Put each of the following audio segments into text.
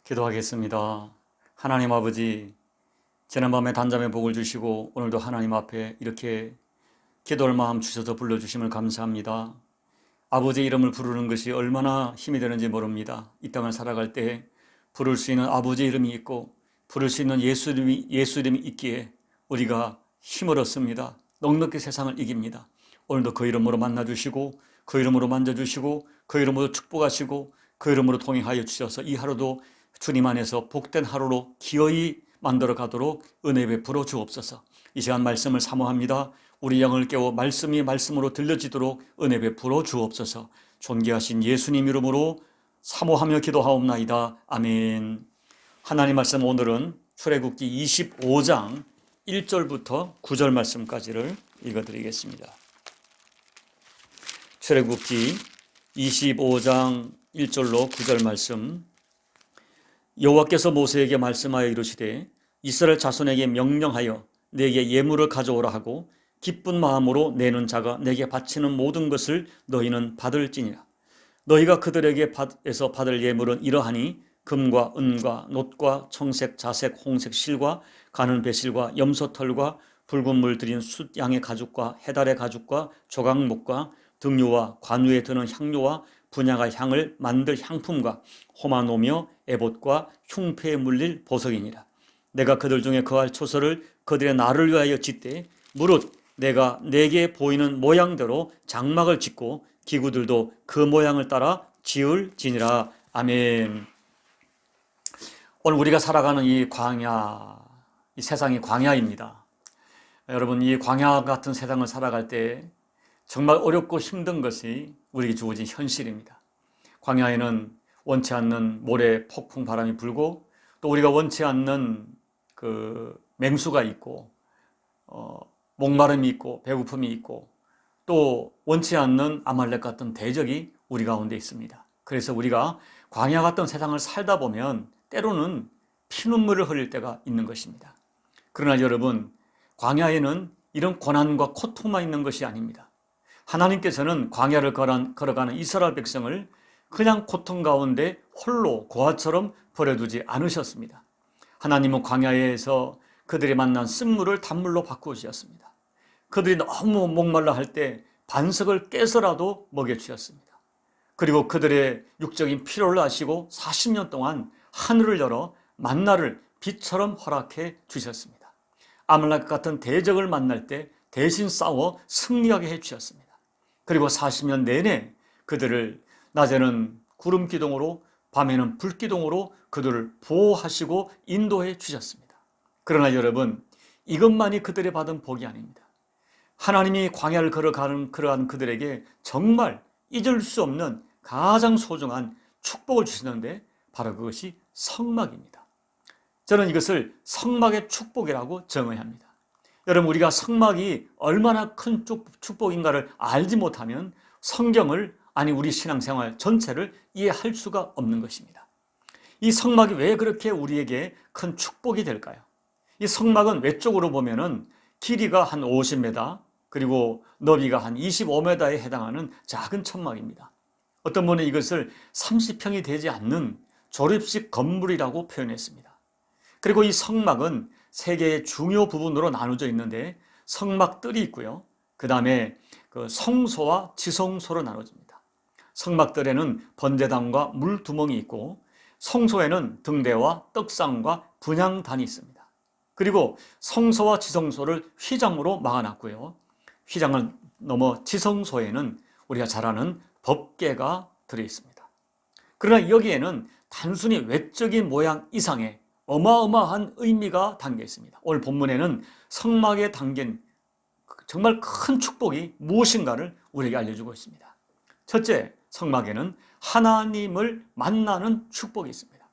기도하겠습니다. 하나님 아버지, 지난밤에 단잠에 복을 주시고 오늘도 하나님 앞에 이렇게 기도할 마음 주셔서 불러주심을 감사합니다. 아버지의 이름을 부르는 것이 얼마나 힘이 되는지 모릅니다. 이 땅을 살아갈 때 부를 수 있는 아버지의 이름이 있고 부를 수 있는 예수 이름이 있기에 우리가 힘을 얻습니다. 넉넉히 세상을 이깁니다. 오늘도 그 이름으로 만나주시고 그 이름으로 만져주시고 그 이름으로 축복하시고 그 이름으로 동행하여 주셔서 이 하루도 주님 안에서 복된 하루로 기어이 만들어 가도록 은혜 베풀어 주옵소서. 이 시간 말씀을 사모합니다. 우리 영을 깨워 말씀이 말씀으로 들려지도록 은혜 베풀어 주옵소서. 존귀하신 예수님 이름으로 사모하며 기도하옵나이다. 아멘. 하나님 말씀 오늘은 출애굽기 25장 1절부터 9절 말씀까지를 읽어드리겠습니다. 출애굽기 25장 1절로 9절 말씀. 여호와께서 모세에게 말씀하여 이르시되 이스라엘 자손에게 명령하여 내게 예물을 가져오라 하고 기쁜 마음으로 내는 자가 내게 바치는 모든 것을 너희는 받을지니라. 너희가 그들에게서 받을 예물은 이러하니 금과 은과 놋과 청색, 자색, 홍색 실과 가는 배실과 염소털과 붉은 물 들인 숫 양의 가죽과 해달의 가죽과 조각목과 등유와 관우에 드는 향료와 분향할 향을 만들 향품과 호마노며 에봇과 흉패에 물릴 보석이니라. 내가 그들 중에 거할 초소를 그들의 날을 위하여 짓되 무릇 내가 내게 보이는 모양대로 장막을 짓고 기구들도 그 모양을 따라 지을지니라. 아멘. 오늘 우리가 살아가는 이 광야, 이 세상이 광야입니다. 여러분, 이 광야 같은 세상을 살아갈 때 정말 어렵고 힘든 것이 우리에게 주어진 현실입니다. 광야에는 원치 않는 모래, 폭풍, 바람이 불고 또 우리가 원치 않는 그 맹수가 있고 목마름이 있고 배고픔이 있고 또 원치 않는 아말렉 같은 대적이 우리 가운데 있습니다. 그래서 우리가 광야 같은 세상을 살다 보면 때로는 피눈물을 흘릴 때가 있는 것입니다. 그러나 여러분, 광야에는 이런 고난과 고통만 있는 것이 아닙니다. 하나님께서는 광야를 걸어가는 이스라엘 백성을 그냥 고통 가운데 홀로 고아처럼 버려두지 않으셨습니다. 하나님은 광야에서 그들이 만난 쓴물을 단물로 바꾸셨습니다. 그들이 너무 목말라 할 때 반석을 깨서라도 먹여주셨습니다. 그리고 그들의 육적인 필요를 아시고 40년 동안 하늘을 열어 만나를 빛처럼 허락해 주셨습니다. 아말렉 같은 대적을 만날 때 대신 싸워 승리하게 해 주셨습니다. 그리고 40년 내내 그들을 낮에는 구름 기둥으로 밤에는 불 기둥으로 그들을 보호하시고 인도해 주셨습니다. 그러나 여러분, 이것만이 그들이 받은 복이 아닙니다. 하나님이 광야를 걸어가는 그러한 그들에게 정말 잊을 수 없는 가장 소중한 축복을 주시는데 바로 그것이 성막입니다. 저는 이것을 성막의 축복이라고 정의합니다. 합니다. 여러분, 우리가 성막이 얼마나 큰 축복인가를 알지 못하면 성경을, 아니 우리 신앙생활 전체를 이해할 수가 없는 것입니다. 이 성막이 왜 그렇게 우리에게 큰 축복이 될까요? 이 성막은 외쪽으로 보면은 길이가 한 50m 그리고 너비가 한 25m에 해당하는 작은 천막입니다. 어떤 분은 이것을 30평이 되지 않는 조립식 건물이라고 표현했습니다. 그리고 이 성막은 세 개의 중요 부분으로 나누어져 있는데 성막들이 있고요. 그 다음에 그 성소와 지성소로 나눠집니다. 성막들에는 번제단과 물두멍이 있고 성소에는 등대와 떡상과 분향단이 있습니다. 그리고 성소와 지성소를 휘장으로 막아놨고요. 휘장을 넘어 지성소에는 우리가 잘 아는 법궤가 들어있습니다. 그러나 여기에는 단순히 외적인 모양 이상의 어마어마한 의미가 담겨 있습니다. 오늘 본문에는 성막에 담긴 정말 큰 축복이 무엇인가를 우리에게 알려주고 있습니다. 첫째, 성막에는 하나님을 만나는 축복이 있습니다.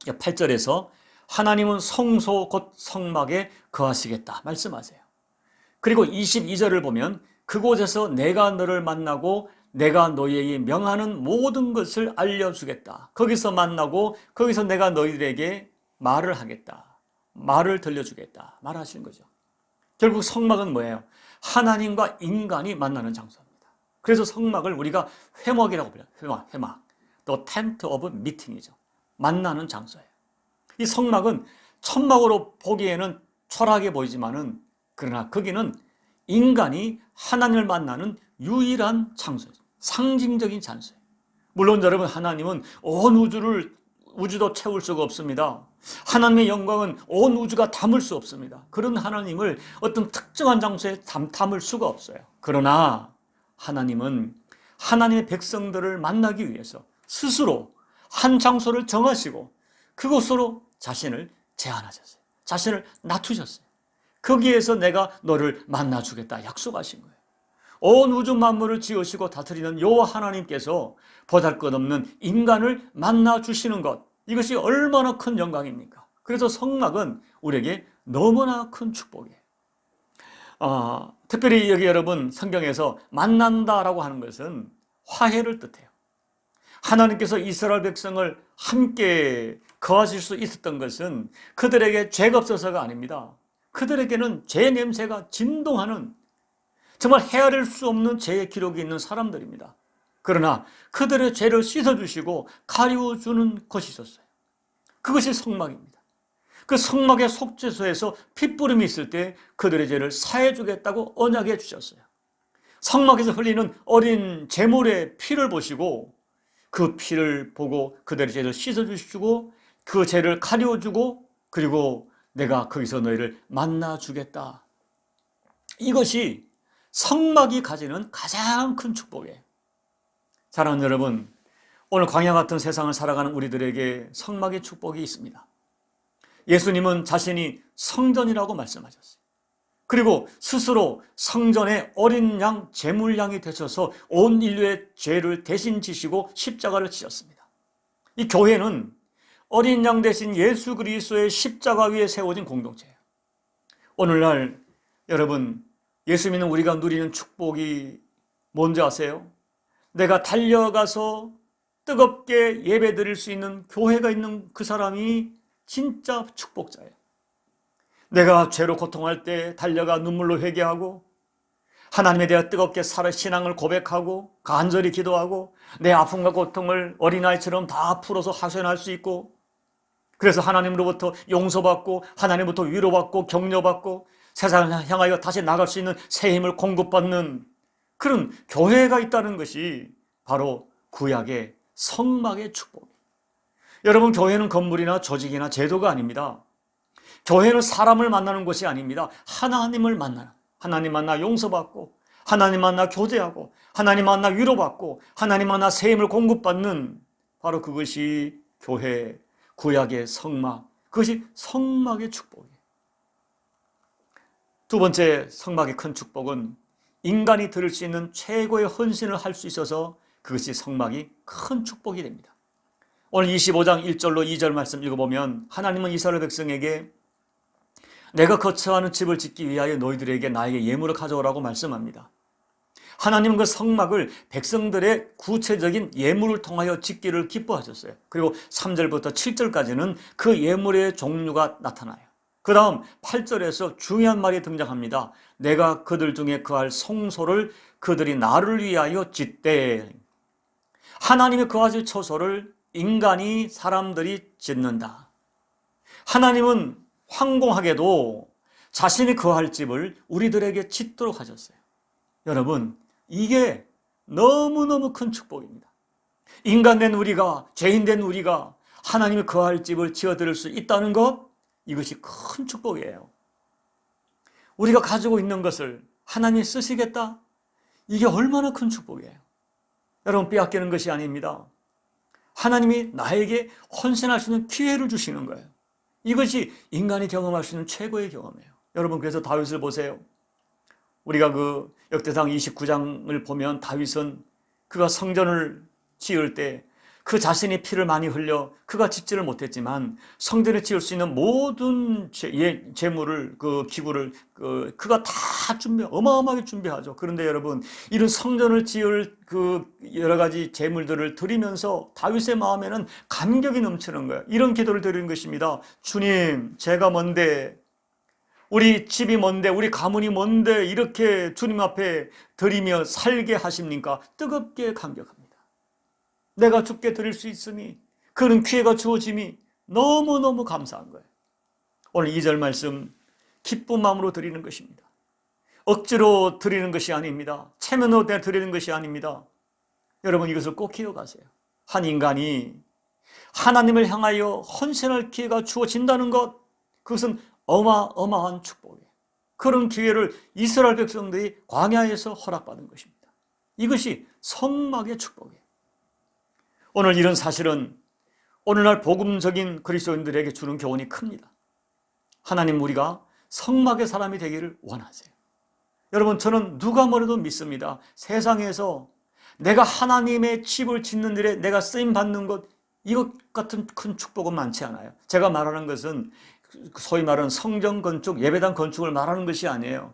8절에서 하나님은 성소 곧 성막에 거하시겠다 말씀하세요. 그리고 22절을 보면 그곳에서 내가 너를 만나고 내가 너희에게 명하는 모든 것을 알려주겠다. 거기서 만나고 거기서 내가 너희들에게 말을 하겠다. 말을 들려주겠다. 말하시는 거죠. 결국 성막은 뭐예요? 하나님과 인간이 만나는 장소입니다. 그래서 성막을 우리가 회막이라고 불러요. 회막. 또 텐트 오브 미팅이죠. 만나는 장소예요. 이 성막은 천막으로 보기에는 초라하게 보이지만은 그러나 거기는 인간이 하나님을 만나는 유일한 장소예요. 상징적인 장소예요. 물론 여러분, 하나님은 온 우주도 채울 수가 없습니다. 하나님의 영광은 온 우주가 담을 수 없습니다. 그런 하나님을 어떤 특정한 장소에 담을 수가 없어요. 그러나 하나님은 하나님의 백성들을 만나기 위해서 스스로 한 장소를 정하시고 그곳으로 자신을 제안하셨어요. 자신을 낮추셨어요. 거기에서 내가 너를 만나주겠다 약속하신 거예요. 온 우주 만물을 지으시고 다스리는 여호와 하나님께서 보잘것없는 인간을 만나주시는 것, 이것이 얼마나 큰 영광입니까? 그래서 성막은 우리에게 너무나 큰 축복이에요. 특별히 여기 여러분, 성경에서 만난다라고 하는 것은 화해를 뜻해요. 하나님께서 이스라엘 백성을 함께 거하실 수 있었던 것은 그들에게 죄가 없어서가 아닙니다. 그들에게는 죄 냄새가 진동하는, 정말 헤아릴 수 없는 죄의 기록이 있는 사람들입니다. 그러나 그들의 죄를 씻어주시고 가리워주는 것이 있었어요. 그것이 성막입니다. 그 성막의 속죄소에서 핏부림이 있을 때 그들의 죄를 사해주겠다고 언약해 주셨어요. 성막에서 흘리는 어린 제물의 피를 보시고 그 피를 보고 그들의 죄를 씻어주시고 그 죄를 가려주고 그리고 내가 거기서 너희를 만나주겠다. 이것이 성막이 가지는 가장 큰 축복이에요. 사랑하는 여러분, 오늘 광야 같은 세상을 살아가는 우리들에게 성막의 축복이 있습니다. 예수님은 자신이 성전이라고 말씀하셨어요. 그리고 스스로 성전의 어린 양, 제물양이 되셔서 온 인류의 죄를 대신 지시고 십자가를 지셨습니다. 이 교회는 어린 양 대신 예수 그리스도의 십자가 위에 세워진 공동체예요. 오늘날 여러분, 예수 믿는 우리가 누리는 축복이 뭔지 아세요? 내가 달려가서 뜨겁게 예배 드릴 수 있는 교회가 있는 그 사람이 진짜 축복자예요. 내가 죄로 고통할 때 달려가 눈물로 회개하고 하나님에 대해 뜨겁게 살아 신앙을 고백하고 간절히 기도하고 내 아픔과 고통을 어린아이처럼 다 풀어서 하소연할 수 있고, 그래서 하나님으로부터 용서받고 하나님부터 위로받고 격려받고 세상을 향하여 다시 나갈 수 있는 새 힘을 공급받는 그런 교회가 있다는 것이 바로 구약의 성막의 축복이에요. 여러분, 교회는 건물이나 조직이나 제도가 아닙니다. 교회는 사람을 만나는 곳이 아닙니다. 하나님을 만나는, 하나님 만나 용서받고 하나님 만나 교제하고 하나님 만나 위로받고 하나님 만나 새 힘을 공급받는 바로 그것이 교회, 구약의 성막, 그것이 성막의 축복이에요. 두 번째 성막의 큰 축복은 인간이 들을 수 있는 최고의 헌신을 할 수 있어서 그것이 성막이 큰 축복이 됩니다. 오늘 25장 1절로 2절 말씀 읽어보면 하나님은 이스라엘 백성에게 내가 거처하는 집을 짓기 위하여 너희들에게 나에게 예물을 가져오라고 말씀합니다. 하나님은 그 성막을 백성들의 구체적인 예물을 통하여 짓기를 기뻐하셨어요. 그리고 3절부터 7절까지는 그 예물의 종류가 나타나요. 그 다음 8절에서 중요한 말이 등장합니다. 내가 그들 중에 거할 성소를 그들이 나를 위하여 짓되, 하나님의 거하실 처소를 인간이, 사람들이 짓는다. 하나님은 황공하게도 자신이 거할 집을 우리들에게 짓도록 하셨어요. 여러분, 이게 너무너무 큰 축복입니다. 인간된 우리가, 죄인된 우리가 하나님의 거할 집을 지어드릴 수 있다는 것, 이것이 큰 축복이에요. 우리가 가지고 있는 것을 하나님이 쓰시겠다? 이게 얼마나 큰 축복이에요. 여러분, 빼앗기는 것이 아닙니다. 하나님이 나에게 헌신할 수 있는 기회를 주시는 거예요. 이것이 인간이 경험할 수 있는 최고의 경험이에요. 여러분, 그래서 다윗을 보세요. 우리가 그 역대상 29장을 보면 다윗은 그가 성전을 지을 때 그 자신이 피를 많이 흘려 그가 짓지를 못했지만 성전을 지을 수 있는 모든 재물을, 그 기구를 그가 다 어마어마하게 준비하죠. 그런데 여러분, 이런 성전을 지을 그 여러 가지 재물들을 드리면서 다윗의 마음에는 감격이 넘치는 거예요. 이런 기도를 드리는 것입니다. 주님, 제가 뭔데, 우리 집이 뭔데, 우리 가문이 뭔데 이렇게 주님 앞에 드리며 살게 하십니까? 뜨겁게 감격합니다. 내가 주께 드릴 수 있으니 그런 기회가 주어짐이 너무너무 감사한 거예요. 오늘 2절 말씀 기쁜 마음으로 드리는 것입니다. 억지로 드리는 것이 아닙니다. 체면으로 드리는 것이 아닙니다. 여러분 이것을 꼭 기억하세요. 한 인간이 하나님을 향하여 헌신할 기회가 주어진다는 것, 그것은 어마어마한 축복이에요. 그런 기회를 이스라엘 백성들이 광야에서 허락받은 것입니다. 이것이 성막의 축복이에요. 오늘 이런 사실은 오늘날 복음적인 그리스도인들에게 주는 교훈이 큽니다. 하나님 우리가 성막의 사람이 되기를 원하세요. 여러분 저는 누가 뭐래도 믿습니다. 세상에서 내가 하나님의 집을 짓는 일에 내가 쓰임받는 것, 이것 같은 큰 축복은 많지 않아요. 제가 말하는 것은 소위 말하는 성전 건축, 예배당 건축을 말하는 것이 아니에요.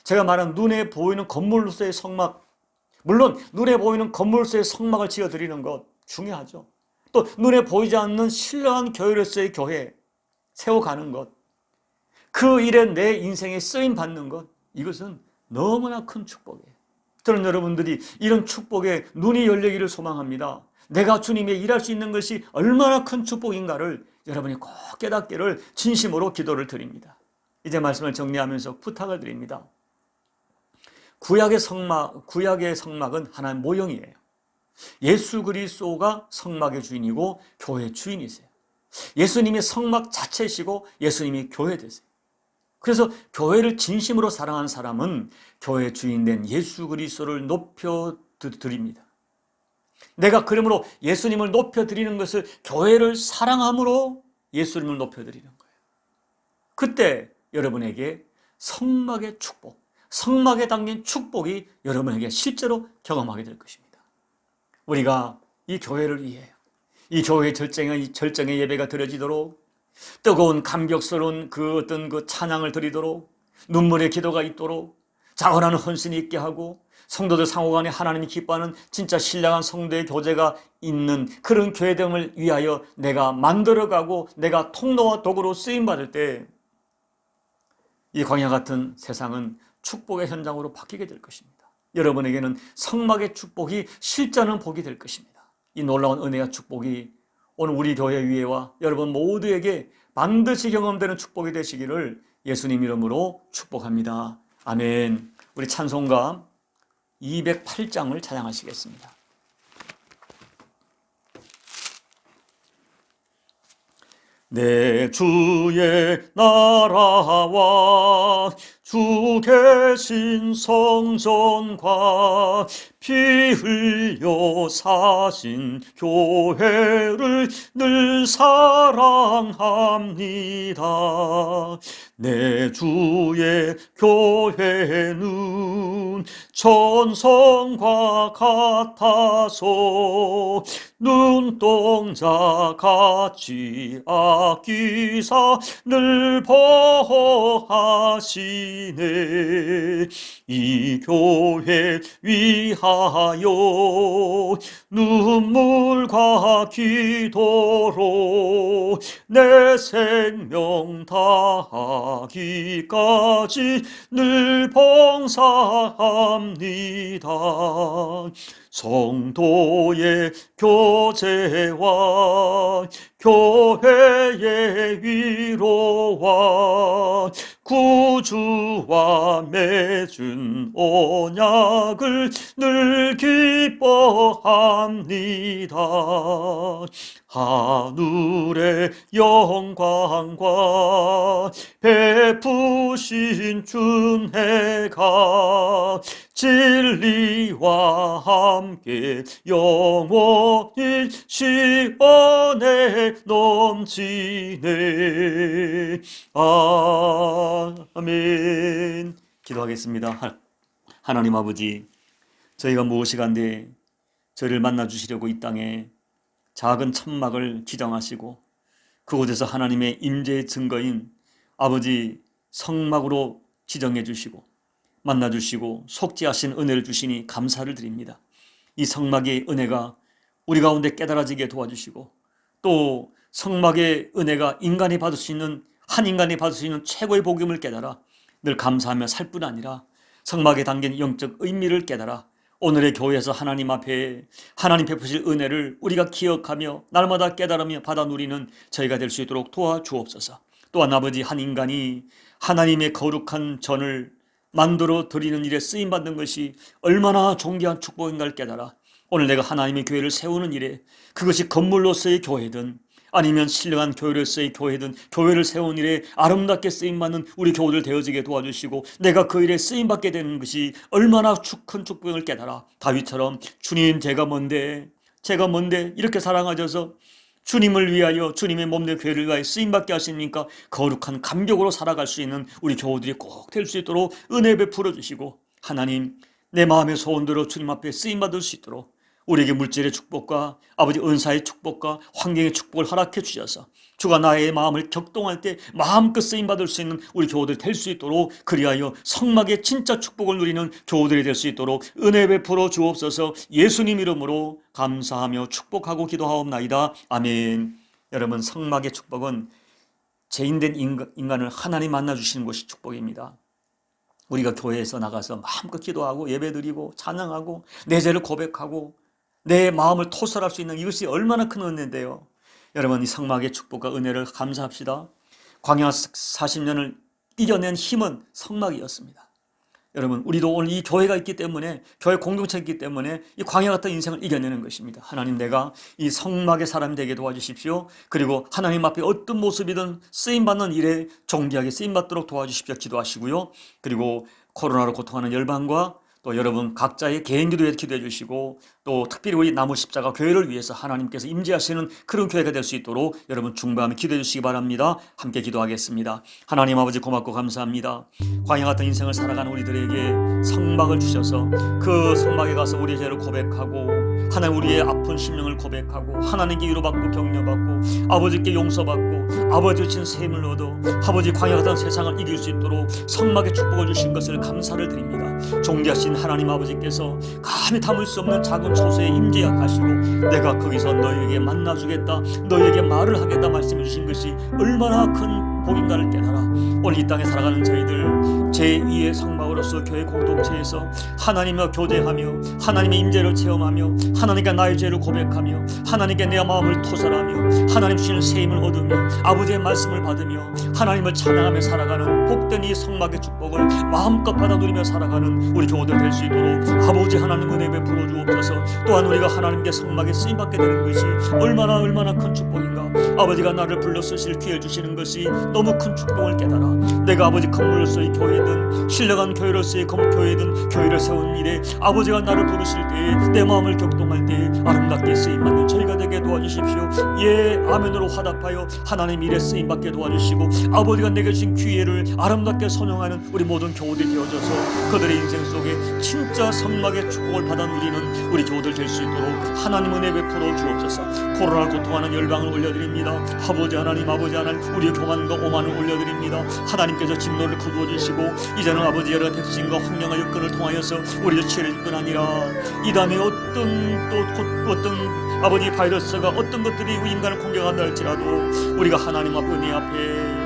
제가 말하는 눈에 보이는 건물로서의 성막, 물론 눈에 보이는 건물로서의 성막을 지어드리는 것 중요하죠. 또 눈에 보이지 않는 신령한 교회로서의 교회 세워가는 것, 그 일에 내 인생에 쓰임받는 것, 이것은 너무나 큰 축복이에요. 저는 여러분들이 이런 축복에 눈이 열리기를 소망합니다. 내가 주님의 일할 수 있는 것이 얼마나 큰 축복인가를 여러분이 꼭 깨닫기를 진심으로 기도를 드립니다. 이제 말씀을 정리하면서 부탁을 드립니다. 구약의 성막은 하나의 모형이에요. 예수 그리스도가 성막의 주인이고 교회의 주인이세요. 예수님이 성막 자체시고 예수님이 교회 되세요. 그래서 교회를 진심으로 사랑하는 사람은 교회의 주인된 예수 그리스도를 높여드립니다. 내가 그러므로 예수님을 높여드리는 것을 교회를 사랑함으로 예수님을 높여드리는 거예요. 그때 여러분에게 성막의 축복, 성막에 담긴 축복이 여러분에게 실제로 경험하게 될 것입니다. 우리가 이 교회를 위해 이 교회의 절정의 예배가 드려지도록 뜨거운 감격스러운 그 어떤 그 찬양을 드리도록 눈물의 기도가 있도록 자원하는 헌신이 있게 하고 성도들 상호간에 하나님이 기뻐하는 진짜 신령한 성도의 교제가 있는 그런 교회됨을 위하여 내가 만들어가고 내가 통로와 도구로 쓰임받을 때 이 광야 같은 세상은 축복의 현장으로 바뀌게 될 것입니다. 여러분에게는 성막의 축복이 실제는 복이 될 것입니다. 이 놀라운 은혜와 축복이 오늘 우리 교회 위에와 여러분 모두에게 반드시 경험되는 축복이 되시기를 예수님 이름으로 축복합니다. 아멘. 우리 찬송가 208장을 찬양하시겠습니다. 내 주의 나라와 주 계신 성전과 피 흘려 사신 교회를 늘 사랑합니다. 내 주의 교회는 천성과 같아서 눈동자 같이 아끼사 늘 보호하시네. 이 교회 위하여 눈물과 기도로 내 생명 다하기까지 늘 봉사합니다. 성도의 교제와 교회의 위로와 구주와 맺은 언약을 늘 기뻐합니다. 하늘의 영광과 베푸신 준혜가 진리와 함께 영원히 시원에 넘치네. 아멘. 기도하겠습니다. 하나님 아버지, 저희가 무엇이간데 저희를 만나주시려고 이 땅에 작은 천막을 지정하시고 그곳에서 하나님의 임재의 증거인 아버지 성막으로 지정해 주시고 만나주시고 속죄하신 은혜를 주시니 감사를 드립니다. 이 성막의 은혜가 우리 가운데 깨달아지게 도와주시고 또 성막의 은혜가 인간이 받을 수 있는 한 인간이 받을 수 있는 최고의 복음을 깨달아 늘 감사하며 살 뿐 아니라 성막에 담긴 영적 의미를 깨달아 오늘의 교회에서 하나님 앞에 하나님 베푸실 은혜를 우리가 기억하며 날마다 깨달으며 받아 누리는 저희가 될 수 있도록 도와주옵소서. 또한 아버지, 한 인간이 하나님의 거룩한 전을 만들어 드리는 일에 쓰임받는 것이 얼마나 존귀한 축복인가를 깨달아 오늘 내가 하나님의 교회를 세우는 일에, 그것이 건물로서의 교회든 아니면 신령한 교회로서의 교회든 교회를 세우는 일에 아름답게 쓰임받는 우리 교우들 되어지게 도와주시고, 내가 그 일에 쓰임받게 되는 것이 얼마나 큰 축복을 깨달아 다윗처럼 주님 제가 뭔데 이렇게 사랑하셔서 주님을 위하여, 주님의 몸된 교회를 위하여 쓰임받게 하시니까 거룩한 감격으로 살아갈 수 있는 우리 교우들이 꼭 될 수 있도록 은혜 베풀어 주시고, 하나님 내 마음의 소원대로 주님 앞에 쓰임받을 수 있도록 우리에게 물질의 축복과 아버지 은사의 축복과 환경의 축복을 허락해 주셔서 주가 나의 마음을 격동할 때 마음껏 쓰임받을 수 있는 우리 교우들 될 수 있도록, 그리하여 성막의 진짜 축복을 누리는 교우들이 될 수 있도록 은혜 베풀어 주옵소서. 예수님 이름으로 감사하며 축복하고 기도하옵나이다. 아멘. 여러분, 성막의 축복은 죄인된 인간을 하나님 만나주시는 것이 축복입니다. 우리가 교회에서 나가서 마음껏 기도하고 예배드리고 찬양하고 내 죄를 고백하고 내 마음을 토설할 수 있는 이것이 얼마나 큰 은혜인데요. 여러분, 이 성막의 축복과 은혜를 감사합시다. 광야 40년을 이겨낸 힘은 성막이었습니다. 여러분, 우리도 오늘 이 교회가 있기 때문에, 교회 공동체가 있기 때문에 이 광야 같은 인생을 이겨내는 것입니다. 하나님, 내가 이 성막의 사람이 되게 도와주십시오. 그리고 하나님 앞에 어떤 모습이든 쓰임받는 일에 존귀하게 쓰임받도록 도와주십시오. 기도하시고요. 그리고 코로나로 고통하는 열방과 또 여러분 각자의 개인 기도에 기도해 주시고, 또 특별히 우리 나무 십자가 교회를 위해서 하나님께서 임재하시는 그런 교회가 될 수 있도록 여러분 중보하며 기도해 주시기 바랍니다. 함께 기도하겠습니다. 하나님 아버지, 고맙고 감사합니다. 광야 같은 인생을 살아가는 우리들에게 성막을 주셔서 그 성막에 가서 우리의 죄를 고백하고, 하나님 우리의 아픈 심령을 고백하고, 하나님께 위로받고 격려받고 아버지께 용서받고 아버지 주신 셈을 얻어 아버지 광야 같은 세상을 이길 수 있도록 성막의 축복을 주신 것을 감사를 드립니다. 존귀하신 하나님 아버지께서 감히 담을 수 없는 작은 초소에 임재하시고 내가 거기서 너희에게 만나주겠다, 너희에게 말을 하겠다 말씀해 주신 것이 얼마나 큰 복인가를 깨달아 오늘 이 땅에 살아가는 저희들 제2의 성막으로서 교회 공동체에서 하나님과 교제하며 하나님의 임재를 체험하며 하나님께 나의 죄를 고백하며 하나님께 내 마음을 토설하며 하나님 주시는 세임을 얻으며 아버지의 말씀을 받으며 하나님을 찬양하며 살아가는 복된 이 성막의 축복을 마음껏 받아 누리며 살아가는 우리 교우들 될 수 있도록 아버지 하나님 은혜 베풀어 주옵소서. 또한 우리가 하나님께 성막에 쓰임받게 되는 것이 얼마나 큰 축복인가. 아버지가 나를 불러 쓰실 기회를 주시는 것이 너무 큰 축복을 깨달아 내가 아버지 건물로서의 교회든 신령한 교회로서의 교회든 교회를 세우는 일에 아버지가 나를 부르실 때에 내 마음을 격동할 때에 아름답게 쓰임받는 저희가 되게 도와주십시오. 예, 아멘으로 화답하여 하나님 일에 쓰임받게 도와주시고 아버지가 내게 주신 기회를 아름답게 선용하는 우리 모든 교우들이 되어져서 그들의 인생 속에 진짜 성막의 축복을 받아 누리는 우리 교우들 될 수 있도록 하나님 은혜 베풀어 주옵소서. 코로나를 고통하는 열방을 올려드립니다. 아버지 하나님, 아버지 하나님, 우리의 교만과 오만을 올려드립니다. 하나님께서 진노를 거두어 주시고 이제는 아버지 여러 백신과 환경과 여건을 통하여서 우리의 죄를 뿐 아니라 이단의 어떤 아버지 바이러스가 어떤 것들이 우리 인간을 공격한다 할지라도 우리가 하나님 앞에 은혜 앞에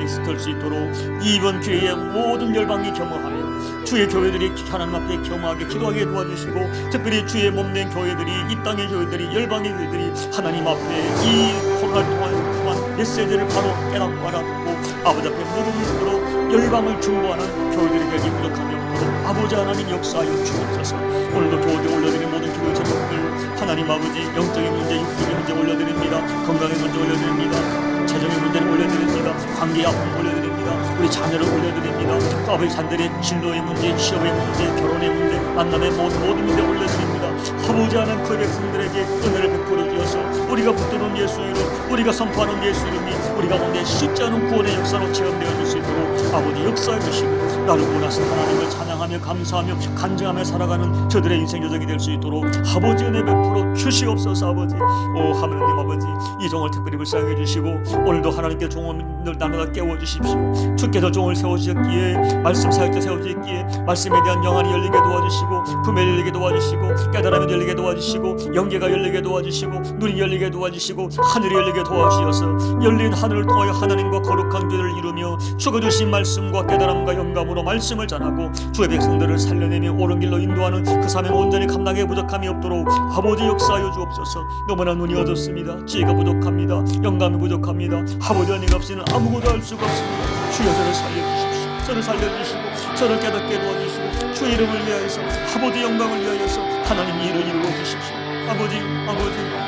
설 수 있도록 이번 기회에 모든 열방이 겸허하며 주의 교회들이 하나님 앞에 겸허하게 기도하게 도와주시고, 특별히 주의 몸된 교회들이, 이 땅의 교회들이, 열방의 교회들이 하나님 앞에 이 코로나를 통한 메시지를 바로 깨닫고 알아듣고 아버지 앞에 무릎을 꿇어 열방을 중보하는 교회들이 되기 부족함이 없도록 아버지 하나님 역사하여 주옵소서. 오늘도 교회들 올려드린 모든 기도 제목들 하나님 아버지 영적인 문제, 육적인 문제 올려드립니다. 건강의 문제 올려드립니다. 재정의 문제를 올려드립니다. 관계의 아픔 올려드립니다. 우리 자녀를 올려드립니다. 또 아버지 산들의 진로의 문제, 취업의 문제, 결혼의 문제, 만남의 모든 문제 올려드립니다. 아버지 하나님 그 백성들에게 은혜를 베풀어 주어서 우리가 붙드는 예수 이름, 우리가 선포하는 예수 이름이 우리 가운데 쉽지 않은 구원의 역사로 체험되어 줄 수 있도록 아버지 역사해 주시고 나를 구원하신 하나님을 찬양하며 감사하며 간증하며 살아가는 저들의 인생 여정이 될 수 있도록 아버지 은혜 베풀어 주시옵소서. 아버지, 오 하나님 아버지, 이 종을 특별히 불쌍해 주시고 오늘도 하나님께 종을 날마다 깨워 주십시오. 주께서 종을 세워주셨기에, 말씀 사역자 세워주셨기에 말씀에 대한 영안이 열리게 도와주시고 품에 열리게 도와주시고 깨달아 사람이 열리게 도와주시고 영계가 열리게 도와주시고 눈이 열리게 도와주시고 하늘이 열리게 도와주셔서 열린 하늘을 통하여 하나님과 거룩한 교회를 이루며 주어주신 말씀과 깨달음과 영감으로 말씀을 전하고 주의 백성들을 살려내며 옳은 길로 인도하는 그 사명 온전히 감당에 부족함이 없도록 아버지 역사하여 주옵소서. 너무나 눈이 어둡습니다. 지혜가 부족합니다. 영감이 부족합니다. 아버지 은혜가 없이는 아무것도 할 수가 없습니다. 주여 저를 살려주십시오. 저를 살려주시고 저를 깨닫게 도와주시고 주의 이름을 위하여서 아버지 영광을 위하여서 하나님 일을 이루어 주십시오. 아버지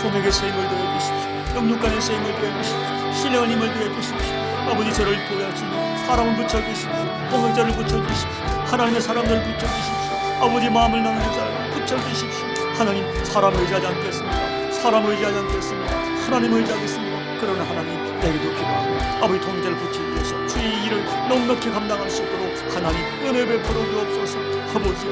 종에게 세임을 더해 주십시오. 영육간의 세임을 더해 주십시오. 신령한 힘을 더해 주십시오. 아버지 저를 도와주시고 사람을 붙여주십시오. 동역자를 붙여주십시오. 하나님의 사람들을 붙여주십시오. 아버지 마음을 나누는 자를 붙여주십시오. 하나님 사람을 의지하지 않겠습니다. 사람을 의지하지 않겠습니다. 하나님을 의지하겠습니다. 그러나 하나님 내게도 필요하고 아버지 통제를 붙이기 위해서 주의 일을 넉넉히 감당할 수 있도록 하나님 은혜 베풀어 주옵소서. 아버지